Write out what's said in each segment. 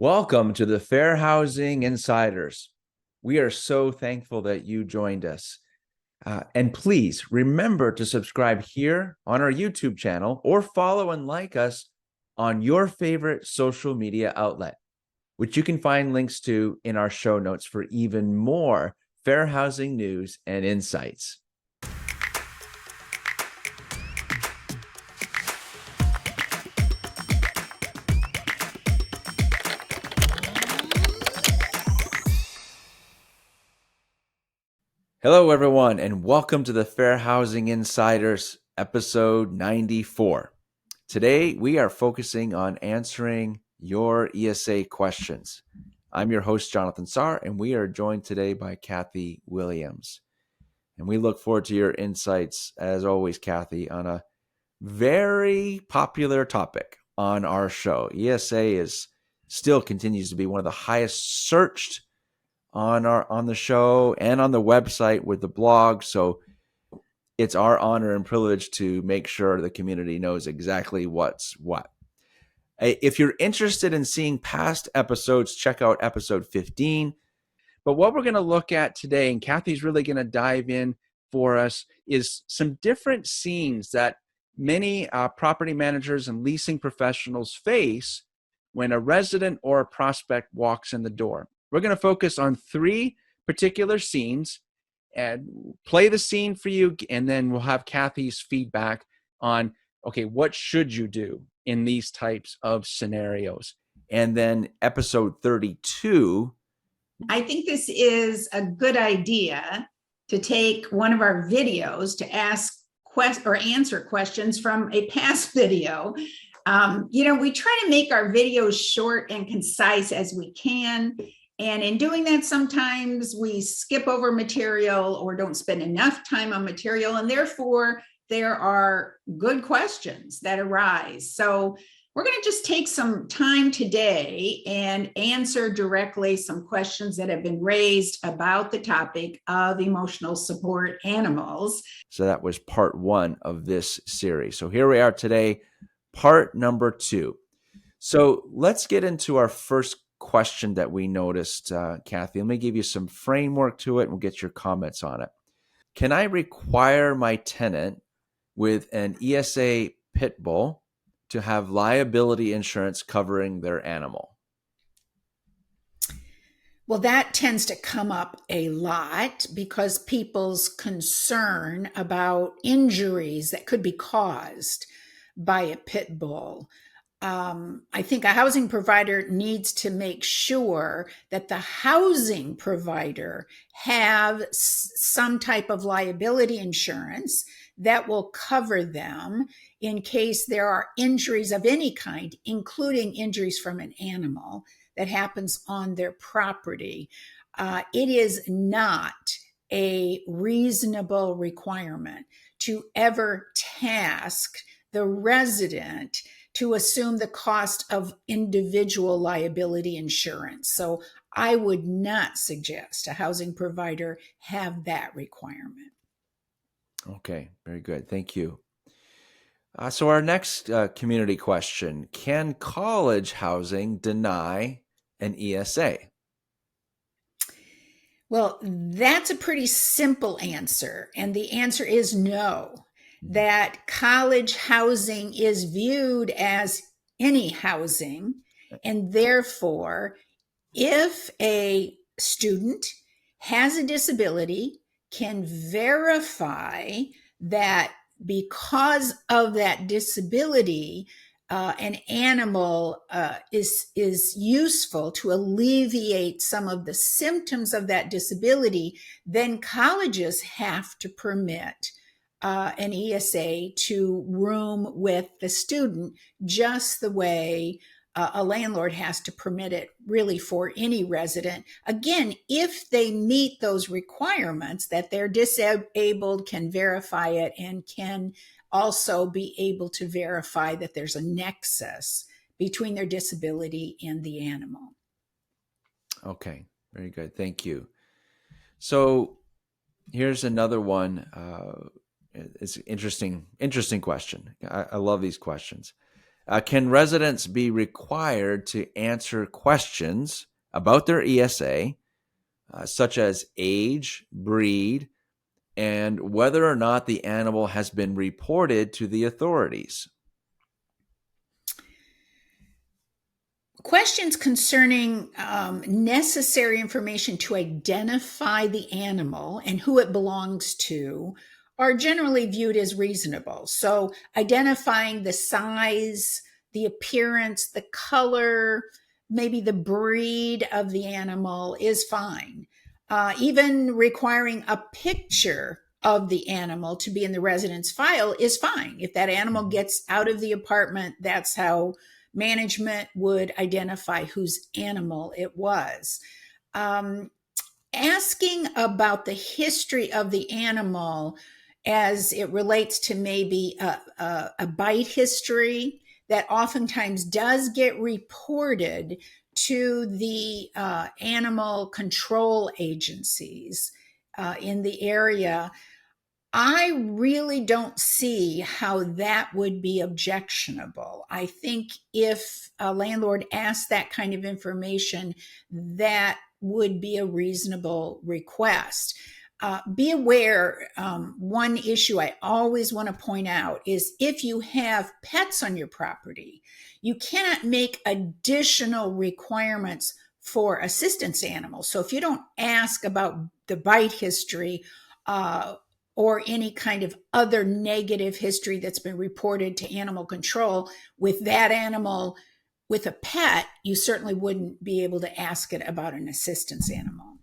Welcome to the Fair Housing Insiders. We are so thankful that you joined us. And please remember to subscribe here on our YouTube channel or follow and like us on your favorite social media outlet, which you can find links to in our show notes for even more fair housing news and insights. Hello, everyone, and welcome to the Fair Housing Insiders, episode 94. Today, we are focusing on answering your ESA questions. I'm your host, Jonathan Sarr, and we are joined today by Kathy Williams. And we look forward to your insights, as always, Kathy, on a very popular topic on our show. ESA still continues to be one of the highest searched on the show and on the website with the blog. So it's our honor and privilege to make sure the community knows exactly what's what. If you're interested in seeing past episodes, check out episode 15. But what we're going to look at today, and Kathy's really going to dive in for us, is some different scenes that many property managers and leasing professionals face when a resident or a prospect walks in the door. We're going to focus on three particular scenes and play the scene for you, and then we'll have Kathy's feedback on, okay, what should you do in these types of scenarios? And then episode 32. I think this is a good idea to take one of our videos to ask or answer questions from a past video. We try to make our videos short and concise as we can. And in doing that, sometimes we skip over material or don't spend enough time on material. And therefore, there are good questions that arise. So we're going to just take some time today and answer directly some questions that have been raised about the topic of emotional support animals. So that was part one of this series. So here we are today, part number 2. So let's get into our first question that we noticed, Kathy. Let me give you some framework to it and we'll get your comments on it. Can I require my tenant with an ESA pit bull to have liability insurance covering their animal? Well, that tends to come up a lot because people's concern about injuries that could be caused by a pit bull. I think a housing provider needs to make sure that the housing provider have some type of liability insurance that will cover them in case there are injuries of any kind, including injuries from an animal that happens on their property. It is not a reasonable requirement to ever task the resident to assume the cost of individual liability insurance. So I would not suggest a housing provider have that requirement. Okay, very good. Thank you. So our next community question: can college housing deny an ESA? Well, that's a pretty simple answer. And the answer is no, that college housing is viewed as any housing. And therefore, if a student has a disability, can verify that because of that disability, an animal is useful to alleviate some of the symptoms of that disability, then colleges have to permit an ESA to room with the student, just the way a landlord has to permit it really for any resident. Again, if they meet those requirements that they're disabled, can verify it, and can also be able to verify that there's a nexus between their disability and the animal. Okay, very good. Thank you. So here's another one. It's an interesting question. I love these questions. Can residents be required to answer questions about their ESA, such as age, breed, and whether or not the animal has been reported to the authorities? Questions concerning necessary information to identify the animal and who it belongs to are generally viewed as reasonable. So, identifying the size, the appearance, the color, maybe the breed of the animal is fine. Even requiring a picture of the animal to be in the residence file is fine. If that animal gets out of the apartment, that's how management would identify whose animal it was. Asking about the history of the animal as it relates to maybe a bite history that oftentimes does get reported to the animal control agencies in the area. I really don't see how that would be objectionable. I think if a landlord asked that kind of information, that would be a reasonable request. Be aware, one issue I always want to point out is if you have pets on your property, you cannot make additional requirements for assistance animals. So if you don't ask about the bite history, or any kind of other negative history that's been reported to animal control with that animal, with a pet, you certainly wouldn't be able to ask it about an assistance animal.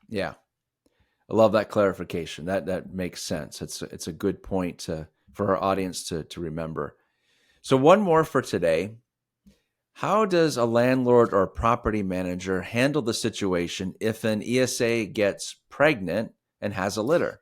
Yeah, I love that clarification. That makes sense. It's a good point for our audience to remember. So one more for today. How does a landlord or property manager handle the situation if an ESA gets pregnant and has a litter?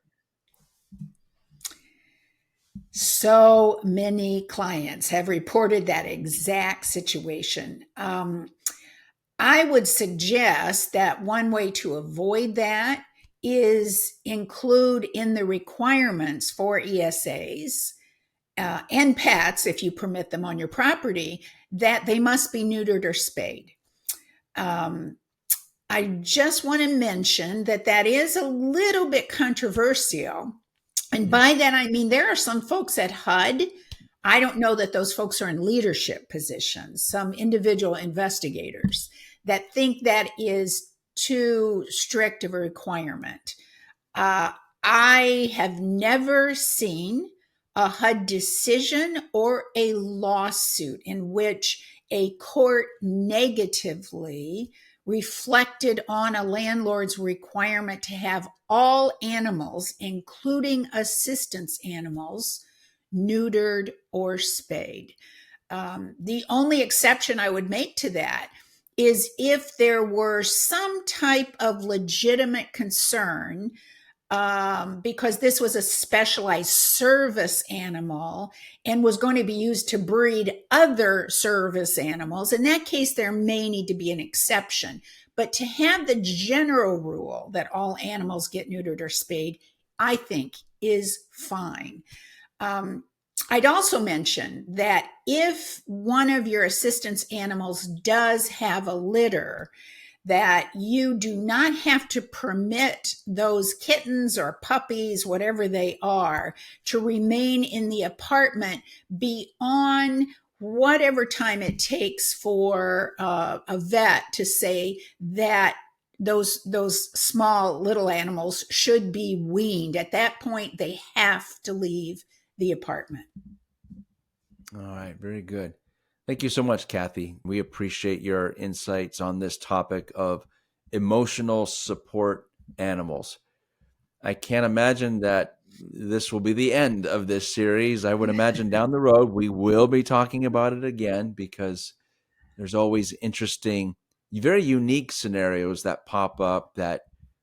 So many clients have reported that exact situation. I would suggest that one way to avoid that is include in the requirements for ESAs and pets, if you permit them on your property, that they must be neutered or spayed. I just want to mention that is a little bit controversial. And by that, I mean, there are some folks at HUD. I don't know that those folks are in leadership positions, some individual investigators that think that is too strict of a requirement. I have never seen a HUD decision or a lawsuit in which a court negatively reflected on a landlord's requirement to have all animals, including assistance animals, neutered or spayed. The only exception I would make to that is if there were some type of legitimate concern, because this was a specialized service animal and was going to be used to breed other service animals. In that case, there may need to be an exception. But to have the general rule that all animals get neutered or spayed, I think is fine. I'd also mention that if one of your assistance animals does have a litter, that you do not have to permit those kittens or puppies, whatever they are, to remain in the apartment beyond whatever time it takes for a vet to say that those small little animals should be weaned. At that point, they have to leave the apartment. All right, very good. Thank you so much, Kathy. We appreciate your insights on this topic of emotional support animals. I can't imagine that this will be the end of this series. I would imagine down the road we will be talking about it again because there's always interesting, very unique scenarios that pop up that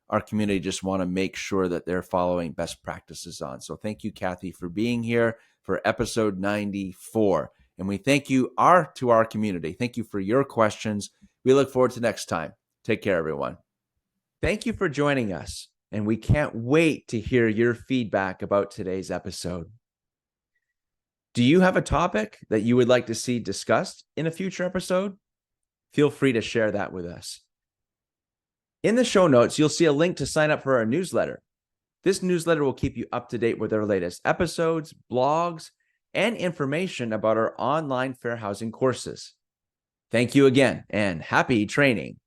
our community just want to make sure that they're following best practices on. So thank you, Kathy, for being here for episode 94. And we thank you to our community. Thank you for your questions. We look forward to next time. Take care, everyone. Thank you for joining us. And we can't wait to hear your feedback about today's episode. Do you have a topic that you would like to see discussed in a future episode? Feel free to share that with us. In the show notes, you'll see a link to sign up for our newsletter. This newsletter will keep you up to date with our latest episodes, blogs, and information about our online fair housing courses. Thank you again, and happy training.